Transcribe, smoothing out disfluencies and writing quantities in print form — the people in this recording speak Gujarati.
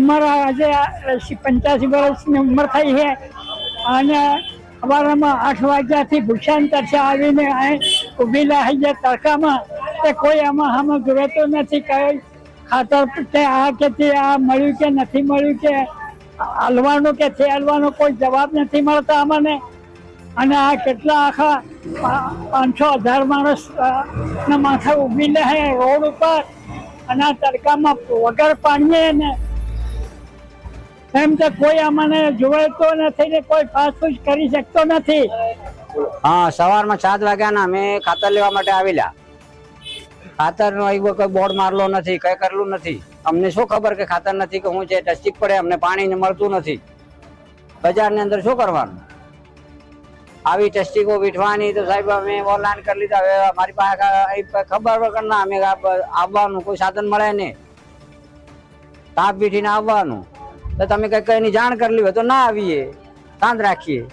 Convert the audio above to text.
અમારા આજે 85 વર્ષની ઉંમર થઈ છે અને સવારમાં 8 વાગ્યાથી ભૂષાંતર છે આવીને અહીં ઊભેલા છે તડકામાં કે કોઈ આમાં જોતું નથી. કઈ ખાતર કે આ કે તે આ મળ્યું કે નથી મળ્યું કે હલવાનું કે તે હલવાનો કોઈ જવાબ નથી મળતા અમને. અને આ કેટલા આખા 500-1000 માણસ ના માથા ઊભેલા છે રોડ ઉપર અને આ તડકામાં વગર પાણીએ ને એમ તો કોઈ અમને જોવાતો નથી ને કોઈ પાછું કરી શકતો નથી. હા, સવારમાં 7 વાગ્યાના અમે ખાતર લેવા માટે આવેલા. ખાતર નો કોઈ બોર્ડ મારલો નથી, કઈ કરેલું નથી. અમને શું ખબર કે ખાતર નથી કે શું છે, ટસ્ટીક પડે અમને પાણી મળતું નથી. બજારની અંદર શું કરવાનું? આવી ટસ્ટીકો વીઠવાની તો સાહેબ અમે ઓનલાઈન કરી લીધા. હવે અમારી પાસે ખબર વગર ના અમે આવવાનું કોઈ સાધન મળે નહીં. તાપ વીઠીને આવવાનું તો તમે કઈ કઈની જાણ કરેલી હોય તો ના આવીએ, શાંત રાખીએ.